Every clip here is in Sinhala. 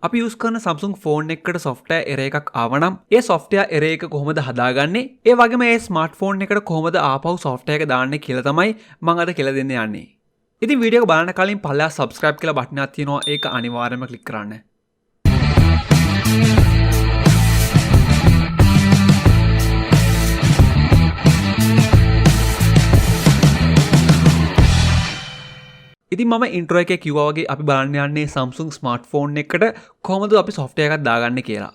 අපි use කරන Samsung phone එකකට software error එකක් ආවනම් ඒ software error එක කොහොමද හදාගන්නේ? ඒ වගේම මේ smartphone එකට කොහොමද ආපහු software එක දාන්නේ කියලා තමයි මම අද කියලා දෙන්න යන්නේ. ඉතින් වීඩියෝ එක බලන්න කලින් පල්ලෙහා subscribe කියලා බටන් එකක් තියෙනවා. ඒක අනිවාර්යයෙන්ම click කරන්න. ඉතින් මම intro එකේ කිව්වා වගේ අපි බලන්න යන්නේ Samsung smartphone එකකට කොහොමද අපි software එකක් දාගන්නේ කියලා.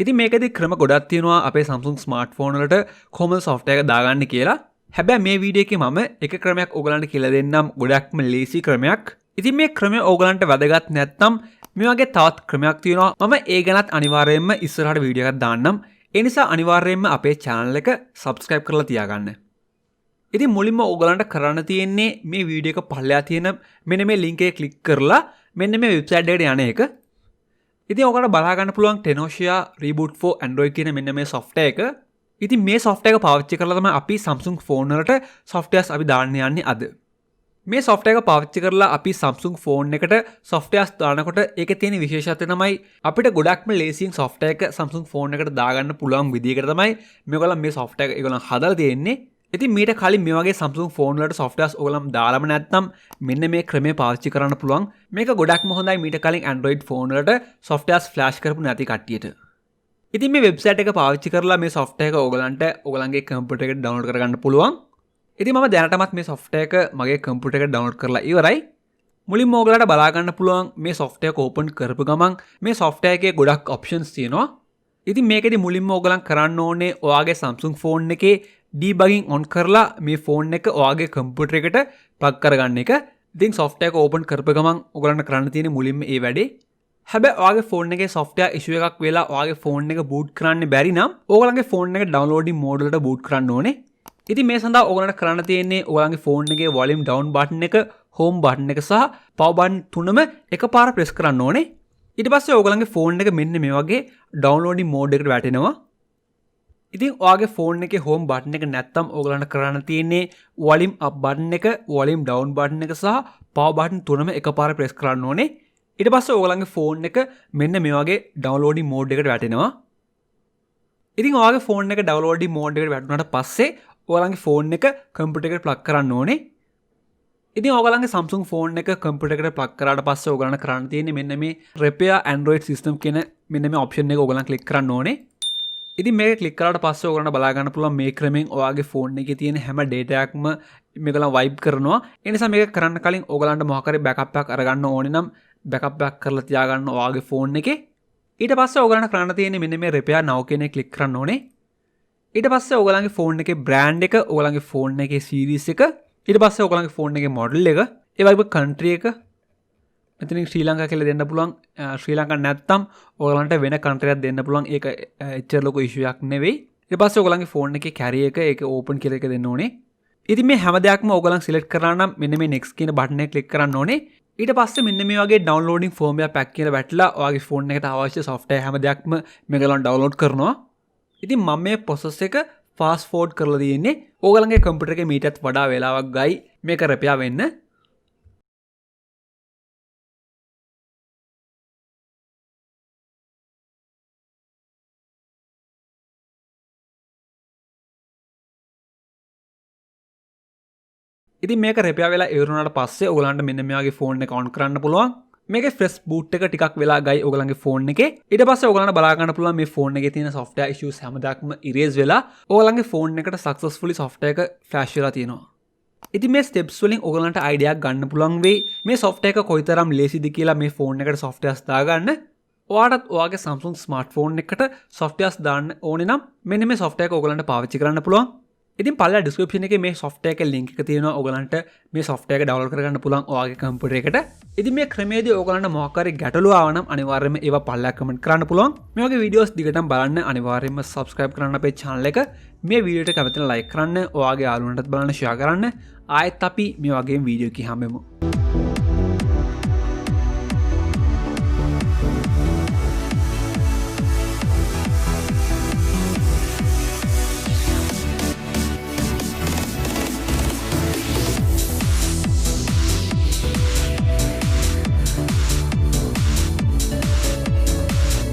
ඉතින් මේකෙදි ක්‍රම ගොඩක් තියෙනවා අපේ Samsung smartphone වලට කොහොමද software එක දාගන්නේ කියලා. හැබැයි මේ වීඩියෝ එකේ මම එක ක්‍රමයක් ඔයගලන්ට කියලා දෙන්නම් ගොඩක්ම ලේසි ක්‍රමයක්. ඉතින් මේ ක්‍රමය ඔයගලන්ට වැදගත් නැත්නම් මේ වගේ තවත් ක්‍රමයක් තියෙනවා. මම ඒ ගැනත් අනිවාර්යයෙන්ම ඉස්සරහට වීඩියෝ එකක් දාන්නම්. ඒ නිසා අනිවාර්යයෙන්ම අපේ channel එක subscribe කරලා තියාගන්න. ඉතින් මුලින්ම ඔයගලන්ට කරන්න තියෙන්නේ මේ වීඩියෝ එක පල්ලෙහා තියෙන මෙන්න මේ link එක click කරලා මෙන්න මේ website එකට යන එක. ඉතින් ඔයගලන්ට බලා ගන්න පුළුවන් Tenosha Reiboot for Android කියන මෙන්න මේ software එක. ඉතින් මේ software එක පාවිච්චි කරලා තමයි අපි Samsung phone වලට softwares අපි දාන්න යන්නේ අද. මේ software එක පාවිච්චි කරලා අපි Samsung phone එකට softwares දානකොට ඒකේ තියෙන විශේෂත්වය තමයි අපිට ගොඩක්ම ලේසියෙන් software එක Samsung phone එකට දාගන්න පුළුවන් විදිහකට තමයි මේගොල්ලෝ මේ software එක ඒගොල්ලන් හදලා තියෙන්නේ. ඉතින් මීට කලින් මේ වගේ Samsung phone වලට softwares ඔයගොල්ලන් දාලාම නැත්නම් මෙන්න මේ ක්‍රමය පාවිච්චි කරන්න පුළුවන්. මේක ගොඩක්ම හොඳයි මීට කලින් Android phone වලට softwares flash කරපු නැති කට්ටියට. ඉතින් මේ website එක පාවිච්චි කරලා මේ software එක ඔයගොල්ලන්ට ඔයගලන්ගේ computer එකට download කරගන්න පුළුවන්. ඉතින් මම දැනටමත් මේ software එක මගේ computer එකට download කරලා ඉවරයි. මුලින්ම ඔයගලන්ට බලා ගන්න පුළුවන් මේ software එක open කරපු ගමන් මේ software එකේ ගොඩක් options තියෙනවා. ඉතින් මේකෙදි මුලින්ම ඔයගලන් කරන්න ඕනේ ඔයාගේ Samsung phone එකේ debugging on කරලා මේ phone එක ඔයාගේ computer එකට plug කරගන්න එක. ඉතින් software එක open කරපු ගමන් ඔයගලන්ට කරන්න තියෙන්නේ මුලින්ම ඒ වැඩේ. හැබැයි ඔයාගේ phone එකේ software issue එකක් වෙලා ඔයාගේ phone එක boot කරන්න බැරි නම් ඔයගලන්ගේ phone එක downloading mode වලට boot කරන්න ඕනේ. ඉතින් මේ සඳහා ඔයගලන්ට කරන්න තියෙන්නේ ඔයාගේ phone එකේ volume down button එක, home button එක සහ power button තුනම එකපාර press කරන්න ඕනේ. ඊට පස්සේ ඔයගලන්ගේ phone එක මෙන්න මේ වගේ downloading mode එකට වැටෙනවා. ඉතින් ඔයාගේ phone එකේ home button එක නැත්තම් ඔයගලන්ට කරන්න තියෙන්නේ volume up button එක, volume down button එක සහ power button තුනම එකපාර press කරන්න ඕනේ. ඊට පස්සේ ඔයගලන්ගේ phone එක මෙන්න මේ වගේ downloading mode එකට වැටෙනවා. ඉතින් ඔයාගේ phone එක downloading mode එකට වැටුණාට පස්සේ ඔයාලගේ phone එක computer එකට plug කරන්න ඕනේ. ඉතින් ඔයාලගේ Samsung phone එක computer එකට plug කරාට පස්සේ ඔයාලන්ට කරන්න තියෙන්නේ මෙන්න මේ repair Android system කියන මෙන්න මේ option එක ඔයාලන් click කරන්න ඕනේ. ඉතින් මේක click කරාට පස්සේ ඔයාලන්ට බලා ගන්න පුළුවන් මේ ක්‍රමෙන් ඔයාගේ phone එකේ තියෙන හැම data එකක්ම මේගොල්ලන් wipe කරනවා. ඒ නිසා මේක කරන්න කලින් ඔයාලන්ට මොකක් හරි backup එකක් අරගන්න ඕනේ නම් backup එකක් කරලා තියාගන්න ඔයාගේ phone එකේ. ඊට පස්සේ ඔයාලන්ට කරන්න තියෙන්නේ මෙන්න මේ repair now කියන එක click කරන්න ඕනේ. ඊට පස්සේ ඔයාලගේ phone එකේ brand එක, ඔයාලගේ phone එකේ series එක, ඊට පස්සේ ඔයාලගේ phone එකේ model එක, ඒ වගේම country එක. මෙතනින් ශ්‍රී ලංකා කියලා දෙන්න පුළුවන්. ශ්‍රී ලංකා නැත්තම් ඔයාලන්ට වෙන country එකක් දෙන්න පුළුවන්. ඒක එච්චර ලොකු issue එකක් නෙවෙයි. ඊට පස්සේ ඔයාලගේ phone එකේ carry එක ඒක open කියලා එක දෙන්න ඕනේ. ඉතින් මේ හැම දෙයක්ම ඔයාලන් select කරලා නම් මෙන්න මේ next කියන button එක click කරන්න ඕනේ. ඊට පස්සේ මෙන්න මේ වගේ downloading firmware pack කියලා වැටලා ඔයාගේ phone එකට අවශ්‍ය software හැම දෙයක්ම මේගොල්ලන් download කරනවා. ඉතින් මම මේ process එක fast forward කරලා තියෙන්නේ ඕගලන්ගේ computer එකේ මීටත් වඩා වෙලාවක් ගයි මේක repair වෙන්න. ඉතින් මේක repair වෙලා ඉවර වුණාට පස්සේ ඔයගලන්ට මෙන්න මේ වගේ phone එක on කරන්න පුළුවන්. මේකේ Fastboot එක ටිකක් වෙලා ගයි ඔයගලන්ගේ phone එකේ. ඊට පස්සේ ඔයගලන්ට බලා ගන්න පුළුවන් මේ phone එකේ තියෙන software issues හැමදාක්ම erase වෙලා ඔයගලන්ගේ phone එකට successfully software එක flash වෙලා තියෙනවා. ඉතින් මේ steps වලින් ඔයගලන්ට idea එකක් ගන්න පුළුවන් වෙයි මේ software එක කොයිතරම් ලේසිද කියලා මේ phone එකට softwares දාගන්න. ඔයාලට ඔයාගේ Samsung smartphone එකට softwares දාන්න ඕනේ නම් මෙන්න මේ software එක ඔයගලන්ට පාවිච්චි කරන්න පුළුවන්. ඉතින් පල්ලා description එකේ මේ software එකේ link එක තියෙනවා ඔයගලන්ට මේ software එක download කරගන්න පුළුවන් ඔයාගේ computer එකට. ඉතින් මේ ක්‍රමයේදී ඔයගලන්ට මොකක් හරි ගැටලුව ආව නම් අනිවාර්යයෙන්ම ඒවා පල්ලා comment කරන්න පුළුවන්. මේ වගේ videos දිගටම බලන්න අනිවාර්යයෙන්ම subscribe කරන්න අපේ channel එක. මේ video එකට කැමතිනම් like කරන්න, ඔයාගේ යාළුවන්ටත් බලන්න share කරන්න. ආයෙත් අපි මේ වගේම video එකකින් හම්බෙමු.